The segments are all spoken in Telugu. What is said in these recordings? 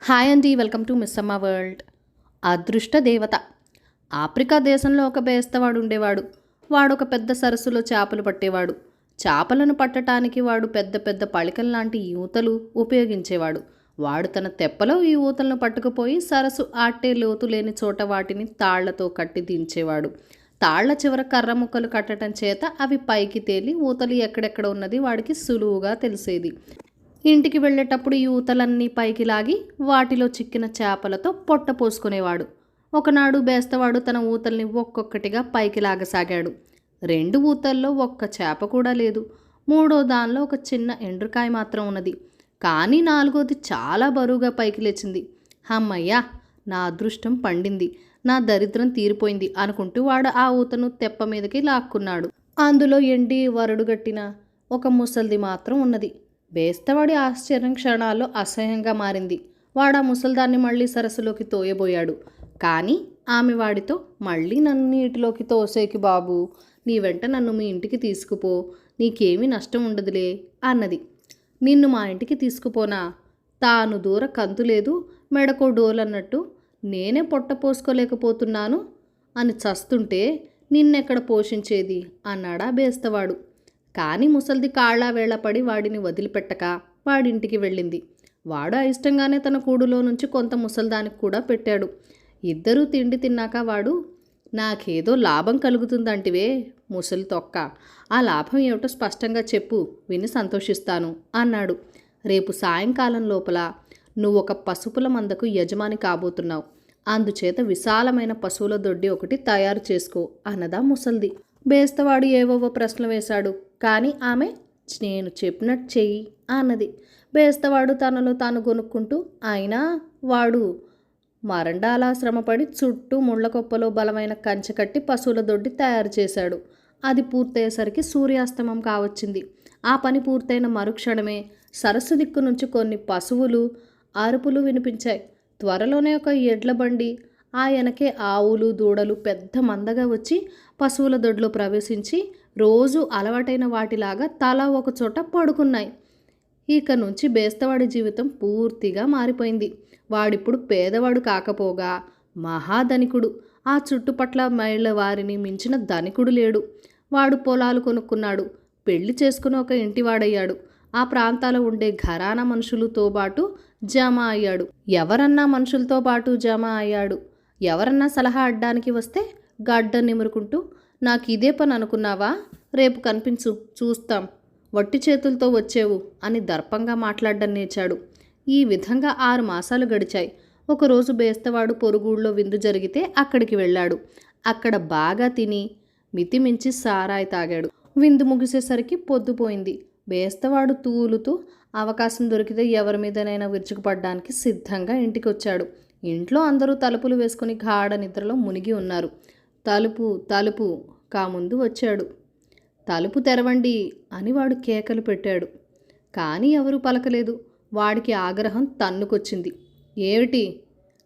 హాయ్ అండి, వెల్కమ్ టు మిస్ అమ్మ వరల్డ్. అదృష్ట దేవత. ఆఫ్రికా దేశంలో ఒక బేస్తవాడు ఉండేవాడు. వాడు ఒక పెద్ద సరస్సులో చేపలు పట్టేవాడు. చేపలను పట్టడానికి వాడు పెద్ద పెద్ద పళికల లాంటి ఊతలు ఉపయోగించేవాడు. వాడు తన తెప్పలో ఈ ఊతలను పట్టుకుపోయి సరస్సు ఆట్టే లోతు లేని చోట వాటిని తాళ్లతో కట్టి దించేవాడు. తాళ్ల చివర కర్ర ముక్కలు కట్టడం చేత అవి పైకి తేలి ఊతలు ఎక్కడెక్కడ ఉన్నది వాడికి సులువుగా తెలిసేది. ఇంటికి వెళ్ళేటప్పుడు ఈ ఊతలన్నీ పైకి లాగి వాటిలో చిక్కిన చేపలతో పొట్ట పోసుకునేవాడు. ఒకనాడు బేస్తవాడు తన ఊతల్ని ఒక్కొక్కటిగా పైకి లాగసాగాడు. 2 ఊతల్లో ఒక్క చేప కూడా లేదు. 3వ దానిలో ఒక చిన్న ఎండ్రకాయ మాత్రం ఉన్నది. కానీ 4వది చాలా బరువుగా పైకి లేచింది. హమ్మయ్యా, నా అదృష్టం పండింది, నా దరిద్రం తీరిపోయింది అనుకుంటూ వాడు ఆ ఊతను తెప్ప మీదకి లాక్కున్నాడు. అందులో ఎండి వరడుగట్టిన ఒక ముసల్ది మాత్రం ఉన్నది. బేస్తవాడి ఆశ్చర్యం క్షణాల్లో అసహ్యంగా మారింది. వాడు ఆ ముసల్దాన్ని మళ్ళీ సరస్సులోకి తోయబోయాడు. కానీ ఆమె వాడితో, మళ్ళీ నన్ను నీటిలోకి తోసేకి బాబు, నీ వెంట నన్ను మీ ఇంటికి తీసుకుపో, నీకేమీ నష్టం ఉండదులే అన్నది. నిన్ను మా ఇంటికి తీసుకుపోనా? తాను దూర కంతు లేదు, మెడకో డోలన్నట్టు నేనే పొట్ట పోసుకోలేకపోతున్నాను అని చస్తుంటే నిన్నెక్కడ పోషించేది అన్నాడా బేస్తవాడు. కానీ ముసల్ది కాళ్ళ వేళపడి వాడిని వదిలిపెట్టక వాడింటికి వెళ్ళింది. వాడు అయిష్టంగానే తన కూడులో నుంచి కొంత ముసల్దానికి కూడా పెట్టాడు. ఇద్దరూ తిండి తిన్నాక వాడు, నాకేదో లాభం కలుగుతుందంటివే ముసలి తొక్క, ఆ లాభం ఏమిటో స్పష్టంగా చెప్పు, విని సంతోషిస్తాను అన్నాడు. రేపు సాయంకాలం లోపల నువ్వు ఒక పసుపుల మందకు యజమాని కాబోతున్నావు. అందుచేత విశాలమైన పశువుల దొడ్డి ఒకటి తయారు చేసుకో అన్నదా ముసల్ది. బేస్తవాడు ఏవేవో ప్రశ్నలు వేశాడు. కానీ ఆమె నేను చెప్పినట్టు చెయ్యి అన్నది. బేస్తవాడు తనలో తాను కొనుక్కుంటూ, అయినా వాడు మరండాలా శ్రమపడి చుట్టూ ముళ్ళకొప్పలో బలమైన కంచె కట్టి పశువుల దొడ్డి తయారు చేశాడు. అది పూర్తయ్యేసరికి సూర్యాస్తమం కావచ్చింది. ఆ పని పూర్తయిన మరుక్షణమే సరస్సు దిక్కు నుంచి కొన్ని పశువులు అరుపులు వినిపించాయి. త్వరలోనే ఒక ఎడ్ల బండి, ఆ వెనకే ఆవులు దూడలు పెద్ద మందగా వచ్చి పశువుల దొడ్లో ప్రవేశించి రోజు అలవాటైన వాటిలాగా తలా ఒక చోట పడుకున్నాయి. ఇక నుంచి బేస్తవాడి జీవితం పూర్తిగా మారిపోయింది. వాడిప్పుడు పేదవాడు కాకపోగా మహాధనికుడు. ఆ చుట్టుపట్ల మైళ్ళ వారిని మించిన ధనికుడు లేడు. వాడు పొలాలు కొనుక్కున్నాడు, పెళ్లి చేసుకుని ఒక ఇంటివాడయ్యాడు. ఆ ప్రాంతాల్లో ఉండే ఘరానా మనుషులతో పాటు జమ అయ్యాడు. ఎవరన్నా సలహా అడ్డానికి వస్తే గడ్డ నిమురుకుంటూ, నాకు ఇదే పని అనుకున్నావా, రేపు కనిపించు చూస్తాం, వట్టి చేతులతో వచ్చేవు అని దర్పంగా మాట్లాడడం నేర్చాడు. ఈ విధంగా 6 మాసాలు గడిచాయి. ఒకరోజు బేస్తవాడు పొరుగుళ్ళో విందు జరిగితే అక్కడికి వెళ్ళాడు. అక్కడ బాగా తిని మితిమించి సారాయి తాగాడు. విందు ముగిసేసరికి పొద్దుపోయింది. బేస్తవాడు తూలుతూ అవకాశం దొరికితే ఎవరి మీదనైనా విరుచుకుపడ్డానికి సిద్ధంగా ఇంటికి వచ్చాడు. ఇంట్లో అందరూ తలుపులు వేసుకుని గాఢ నిద్రలో మునిగి ఉన్నారు. తలుపు తలుపు కాముందు వచ్చాడు. తలుపు తెరవండి అని వాడు కేకలు పెట్టాడు. కానీ ఎవరూ పలకలేదు. వాడికి ఆగ్రహం తన్నుకొచ్చింది. ఏమిటి,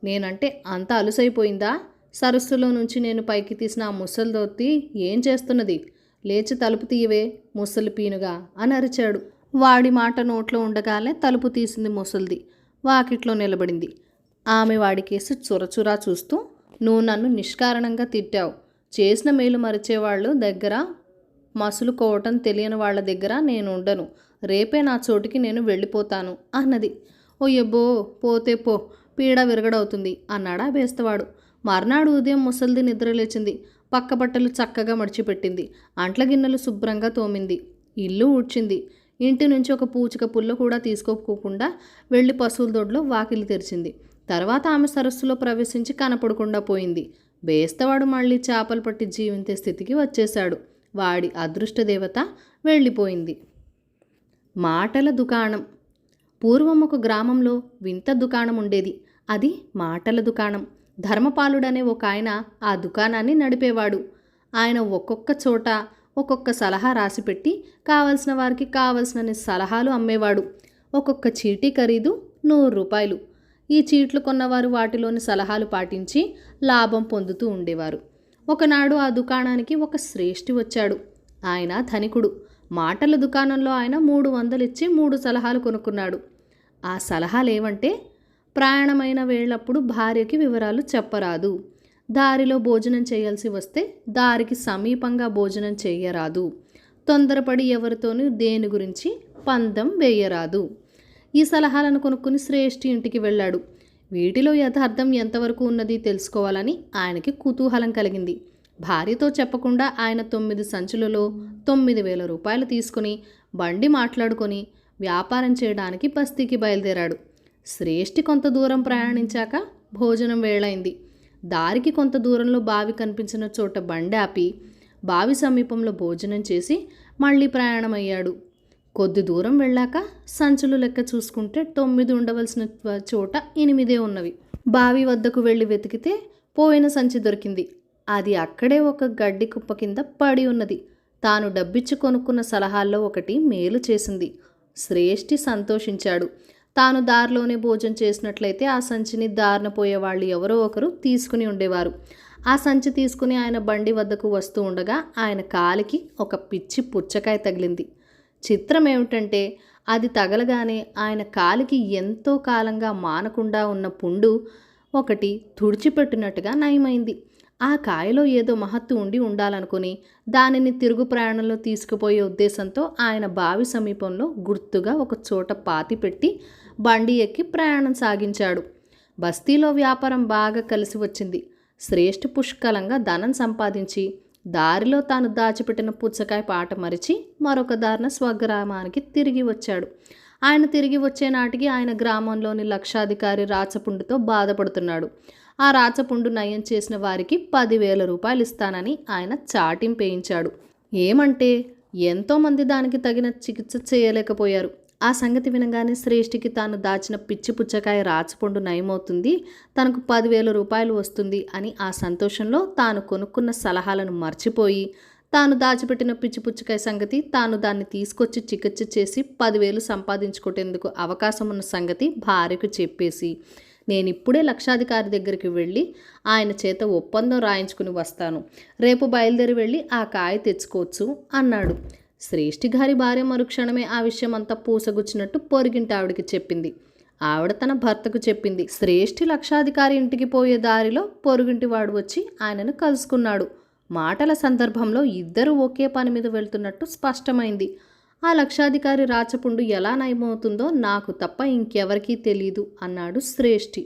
నేనంటే అంత అలుసైపోయిందా? సరస్సులో నుంచి నేను పైకి తీసిన ఆ ముసలి దొత్తి ఏం చేస్తున్నది? లేచి తలుపు తీయవే ముసలి పీనుగా అని అరిచాడు. వాడి మాట నోట్లో ఉండగానే తలుపు తీసింది ముసలిది. వాకిట్లో నిలబడింది. ఆమె వాడికేసి చురచురా చూస్తూ, నువ్వు నన్ను నిష్కారణంగా తిట్టావు. చేసిన మేలు మరిచేవాళ్ళు దగ్గర మసులుకోవటం తెలియని వాళ్ళ దగ్గర నేను ఉండను. రేపే నా చోటికి నేను వెళ్ళిపోతాను అన్నది. ఓయ్యబ్బో, పోతే పో, పీడ విరగడవుతుంది అన్నాడా బేస్తవాడు. మర్నాడు ఉదయం ముసలిది నిద్రలేచింది. పక్క బట్టలు చక్కగా మడిచిపెట్టింది. అంట్ల గిన్నెలు శుభ్రంగా తోమింది. ఇల్లు ఊడ్చింది. ఇంటి నుంచి ఒక పూచిక పుల్ల కూడా తీసుకోకుండా వెళ్ళి పశువుల దొడ్లో వాకిలి తెరిచింది. తర్వాత ఆమె సరస్సులో ప్రవేశించి కనపడకుండా పోయింది. బేస్తవాడు మళ్ళీ చేపలు పట్టి జీవించే స్థితికి వచ్చేశాడు. వాడి అదృష్టదేవత వెళ్ళిపోయింది. మాటల దుకాణం. పూర్వం ఒక గ్రామంలో వింత దుకాణం ఉండేది. అది మాటల దుకాణం. ధర్మపాలుడనే ఒక ఆయన ఆ దుకాణాన్ని నడిపేవాడు. ఆయన ఒక్కొక్క చోట ఒక్కొక్క సలహా రాసిపెట్టి కావలసిన వారికి కావలసిన సలహాలు అమ్మేవాడు. ఒక్కొక్క చీటీ ఖరీదు 100 రూపాయలు. ఈ చీట్లు కొన్నవారు వాటిలోని సలహాలు పాటించి లాభం పొందుతూ ఉండేవారు. ఒకనాడు ఆ దుకాణానికి ఒక శ్రేష్ఠి వచ్చాడు. ఆయన ధనికుడు. మాటల దుకాణంలో ఆయన 300 ఇచ్చి 3 సలహాలు కొనుక్కున్నాడు. ఆ సలహాలు ఏవంటే, ప్రయాణమైన వేళప్పుడు భార్యకి వివరాలు చెప్పరాదు. దారిలో భోజనం చేయాల్సి వస్తే దారికి సమీపంగా భోజనం చేయరాదు. తొందరపడి ఎవరితోనూ దేని గురించి పందెం వేయరాదు. ఈ సలహాలను కొనుక్కుని శ్రేష్ఠి ఇంటికి వెళ్ళాడు. వీటిలో యథార్థం ఎంతవరకు ఉన్నది తెలుసుకోవాలని ఆయనకి కుతూహలం కలిగింది. భార్యతో చెప్పకుండా ఆయన 9 సంచులలో 9,000 రూపాయలు తీసుకుని బండి మాట్లాడుకొని వ్యాపారం చేయడానికి బస్తీకి బయలుదేరాడు. శ్రేష్ఠి కొంత దూరం ప్రయాణించాక భోజనం వేళైంది. దారికి కొంత దూరంలో బావి కనిపించిన చోట బండి ఆపి బావి సమీపంలో భోజనం చేసి మళ్ళీ ప్రయాణమయ్యాడు. కొద్ది దూరం వెళ్ళాక సంచులు లెక్క చూసుకుంటే 9 ఉండవలసిన చోట 8 ఉన్నవి. బావి వద్దకు వెళ్ళి వెతికితే పోయిన సంచి దొరికింది. అది అక్కడే ఒక గడ్డి కుప్ప కింద పడి ఉన్నది. తాను డబ్బిచ్చి కొనుక్కున్న సలహాల్లో ఒకటి మేలు చేసింది. శ్రేష్ఠి సంతోషించాడు. తాను దారిలోనే భోజనం చేసినట్లయితే ఆ సంచిని దారిన పోయేవాళ్ళు ఎవరో ఒకరు తీసుకుని ఉండేవారు. ఆ సంచి తీసుకుని ఆయన బండి వద్దకు వస్తూ ఉండగా ఆయన కాలికి ఒక పిచ్చి పుచ్చకాయ తగిలింది. చిత్రం ఏమిటంటే అది తగలగానే ఆయన కాలికి ఎంతో కాలంగా మానకుండా ఉన్న పుండు ఒకటి తుడిచిపెట్టినట్టుగా నయమైంది. ఆ కాయలో ఏదో మహత్తు ఉండి ఉండాలనుకుని దానిని తిరుగు ప్రయాణంలో తీసుకుపోయే ఉద్దేశంతో ఆయన బావి సమీపంలో గుర్తుగా ఒక చోట పాతి పెట్టి బండి ఎక్కి ప్రయాణం సాగించాడు. బస్తీలో వ్యాపారం బాగా కలిసి వచ్చింది. శ్రేష్ఠి పుష్కలంగా ధనం సంపాదించి దారిలో తాను దాచిపెట్టిన పుచ్చకాయ పాట మరిచి మరొక దారిన స్వగ్రామానికి తిరిగి వచ్చాడు. ఆయన తిరిగి వచ్చే నాటికి ఆయన గ్రామంలోని లక్షాధికారి రాచపుండుతో బాధపడుతున్నాడు. ఆ రాచపుండు నయం చేసిన వారికి 10,000 రూపాయలు ఇస్తానని ఆయన చాటింపేయించాడు. ఏమంటే ఎంతోమంది దానికి తగిన చికిత్స చేయలేకపోయారు. ఆ సంగతి వినగానే శ్రేష్ఠికి తాను దాచిన పిచ్చి పుచ్చకాయ రాచపుండు నయమవుతుంది, తనకు 10,000 రూపాయలు వస్తుంది అని ఆ సంతోషంలో తాను కొనుక్కున్న సలహాలను మర్చిపోయి తాను దాచిపెట్టిన పిచ్చి పుచ్చకాయ సంగతి, తాను దాన్ని తీసుకొచ్చి చికిత్స చేసి 10,000 సంపాదించుకునేందుకు అవకాశం ఉన్న సంగతి భార్యకు చెప్పేసి నేనిప్పుడే లక్షాధికారి దగ్గరికి వెళ్ళి ఆయన చేత ఒప్పందం రాయించుకుని వస్తాను, రేపు బయలుదేరి వెళ్ళి ఆ కాయ తెచ్చుకోవచ్చు అన్నాడు. శ్రేష్ఠి గారి భార్య మరుక్షణమే ఆ విషయం అంతా పూసగుచ్చినట్టు పొరుగింటి ఆవిడికి చెప్పింది. ఆవిడ తన భర్తకు చెప్పింది. శ్రేష్ఠి లక్షాధికారి ఇంటికి పోయే దారిలో పొరుగింటి వాడు వచ్చి ఆయనను కలుసుకున్నాడు. మాటల సందర్భంలో ఇద్దరు ఒకే పని మీద వెళ్తున్నట్టు స్పష్టమైంది. ఆ లక్షాధికారి రాచపుండు ఎలా నయమవుతుందో నాకు తప్ప ఇంకెవరికీ తెలీదు అన్నాడు శ్రేష్ఠి.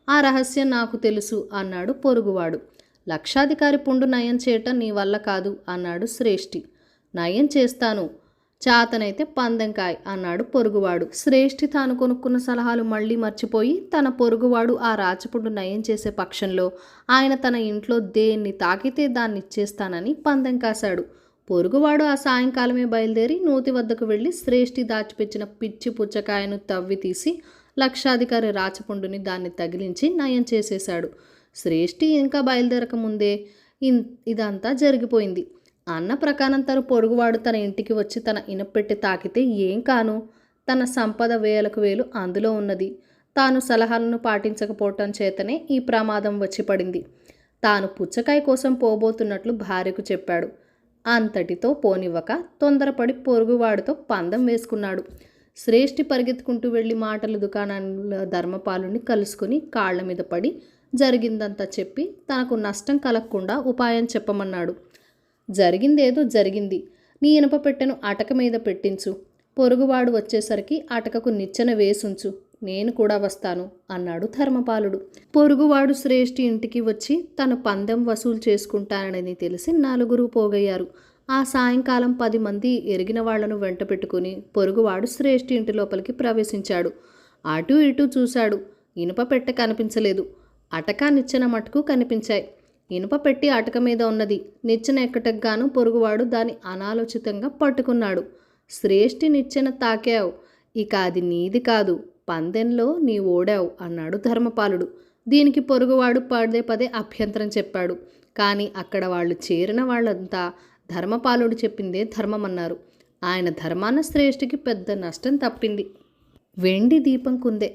ఆ రహస్యం నాకు తెలుసు అన్నాడు పొరుగువాడు. లక్షాధికారి పుండు నయం చేయటం నీ వల్ల కాదు అన్నాడు శ్రేష్ఠి. నయం చేస్తాను, చాతనైతే పందెంకాయ్ అన్నాడు పొరుగువాడు. శ్రేష్ఠి తాను కొనుక్కున్న సలహాలు మళ్ళీ మర్చిపోయి తన పొరుగువాడు ఆ రాచపుండు నయం చేసే పక్షంలో ఆయన తన ఇంట్లో దేన్ని తాకితే దాన్ని ఇచ్చేస్తానని పందెం కాశాడు. పొరుగువాడు ఆ సాయంకాలమే బయలుదేరి నూతి వద్దకు వెళ్ళి శ్రేష్ఠి దాచిపెట్టిన పిచ్చి పుచ్చకాయను తవ్వి తీసి లక్షాధికారి రాచపుండుని దాన్ని తగిలించి నయం చేసేశాడు. శ్రేష్ఠి ఇంకా బయలుదేరక ముందే ఇదంతా జరిగిపోయింది. అన్న ప్రకారం తను పొరుగువాడు తన ఇంటికి వచ్చి తన ఇనపెట్టి తాకితే ఏం కాను, తన సంపద వేలకు వేలు అందులో ఉన్నది. తాను సలహాలను పాటించకపోవటం చేతనే ఈ ప్రమాదం వచ్చి పడింది. తాను పుచ్చకాయ కోసం పోబోతున్నట్లు భార్యకు చెప్పాడు. అంతటితో పోనివ్వక తొందరపడి పొరుగువాడితో పందెం వేసుకున్నాడు. శ్రేష్ఠి పరిగెత్తుకుంటూ వెళ్ళి మాటల దుకాణంలో ధర్మపాలుని కలుసుకుని కాళ్ల మీద పడి జరిగిందంతా చెప్పి తనకు నష్టం కలగకుండా ఉపాయం చెప్పమన్నాడు. జరిగిందేదో జరిగింది, నీ ఇనుప పెట్టెను అటక మీద పెట్టించు, పొరుగువాడు వచ్చేసరికి అటకకు నిచ్చెన వేసుంచు, నేను కూడా వస్తాను అన్నాడు ధర్మపాలుడు. పొరుగువాడు శ్రేష్ఠి ఇంటికి వచ్చి తన పందెం వసూలు చేసుకుంటానని తెలిసి నలుగురు పోగయ్యారు. ఆ సాయంకాలం 10 మంది ఎరిగిన వాళ్లను వెంట పెట్టుకుని పొరుగువాడు శ్రేష్ఠి ఇంటి లోపలికి ప్రవేశించాడు. అటూ ఇటూ చూశాడు. ఇనుప పెట్టె కనిపించలేదు. అటక నిచ్చెన మటుకు కనిపించాయి. ఇనుప పెట్టి అటక మీద ఉన్నది. నిచ్చెన ఎక్కటకు గాను పొరుగువాడు దాన్ని అనాలోచితంగా పట్టుకున్నాడు. శ్రేష్ఠి నిచ్చెన తాకావు, ఇక అది నీది కాదు, పందెంలో నీ ఓడావు అన్నాడు ధర్మపాలుడు. దీనికి పొరుగువాడు పదే పదే అభ్యంతరం చెప్పాడు. కానీ అక్కడ వాళ్ళు చేరిన వాళ్ళంతా ధర్మపాలుడు చెప్పిందే ధర్మమన్నారు. ఆయన ధర్మాన శ్రేష్ఠికి పెద్ద నష్టం తప్పింది. వెండి దీపం కుందే.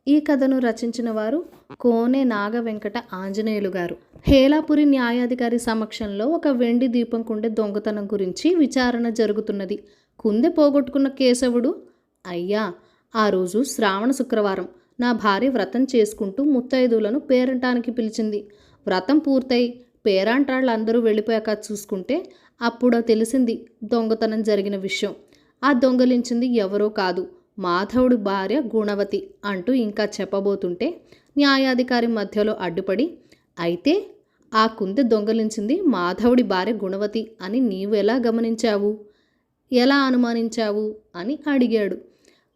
ఈ కథను రచించిన వారు కోనె నాగ వెంకట ఆంజనేయులు గారు. హేలాపురి న్యాయాధికారి సమక్షంలో ఒక వెండి దీపం కుండె దొంగతనం గురించి విచారణ జరుగుతున్నది. కుందె పోగొట్టుకున్న కేశవుడు, అయ్యా, ఆ రోజు శ్రావణ శుక్రవారం, నా భార్య వ్రతం చేసుకుంటూ ముత్తైదువులను పేరంటానికి పిలిచింది. వ్రతం పూర్తయి పేరంటాళ్ళందరూ వెళ్ళిపోయాక చూసుకుంటే అప్పుడు తెలిసింది దొంగతనం జరిగిన విషయం. ఆ దొంగలించింది ఎవరో కాదు, మాధవుడి భార్య గుణవతి అంటూ ఇంకా చెప్పబోతుంటే న్యాయాధికారి మధ్యలో అడ్డుపడి, అయితే ఆ కుందె దొంగలించింది మాధవుడి భార్య గుణవతి అని నీవు ఎలా గమనించావు, ఎలా అనుమానించావు అని అడిగాడు.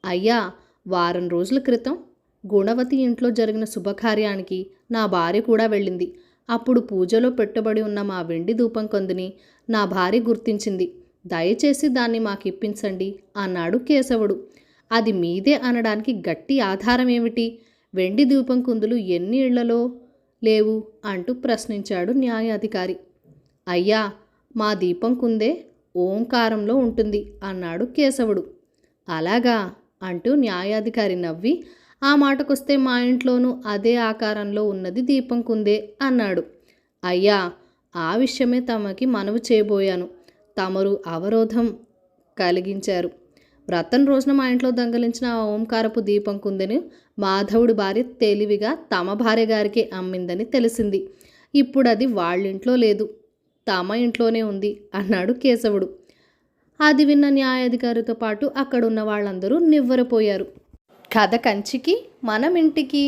అయ్యా, వారం రోజుల క్రితం గుణవతి ఇంట్లో జరిగిన శుభకార్యానికి నా భార్య కూడా వెళ్ళింది. అప్పుడు పూజలో పెట్టుబడి ఉన్న మా వెండి ధూపం కందుని నా భార్య గుర్తించింది. దయచేసి దాన్ని మాకిప్పించండి అన్నాడు కేశవుడు. అది మీదే అనడానికి గట్టి ఆధారం ఏమిటి? వెండి ధూపం కుందులు ఎన్ని ఇళ్లలో లేవు అంటూ ప్రశ్నించాడు న్యాయాధికారి. అయ్యా, మా దీపం కుందే ఓంకారంలో ఉంటుంది అన్నాడు కేశవుడు. అలాగా అంటూ న్యాయాధికారి నవ్వి, ఆ మాటకొస్తే మా ఇంట్లోనూ అదే ఆకారంలో ఉన్నది దీపం కుందే అన్నాడు. అయ్యా, ఆ విషయమే తమకి మనవి చేయబోయాను. తమరు అవరోధం కలిగించారు. వ్రతం రోజున మా ఇంట్లో దొంగలించిన ఆ ఓంకారపు దీపం కుందెను మాధవుడి భార్య తెలివిగా తమ భార్య గారికి అమ్మిందని తెలిసింది. ఇప్పుడు అది వాళ్ళింట్లో లేదు, తమ ఇంట్లోనే ఉంది అన్నాడు కేశవుడు. అది విన్న న్యాయాధికారితో పాటు అక్కడున్న వాళ్ళందరూ నివ్వెరపోయారు. కథ కంచికి మనం ఇంటికి.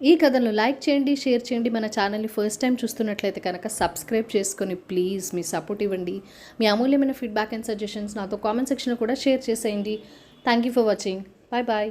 ఈ కథను లైక్ చేయండి, షేర్ చేయండి. మన ఛానల్ని ఫస్ట్ టైం చూస్తున్నట్లయితే కనుక సబ్స్క్రైబ్ చేసుకొని ప్లీజ్ మీ సపోర్ట్ ఇవ్వండి. మీ అమూల్యమైన ఫీడ్బ్యాక్ అండ్ సజెషన్స్ నాతో కామెంట్ సెక్షన్లో కూడా షేర్ చేసేయండి. Thank you for watching. Bye bye.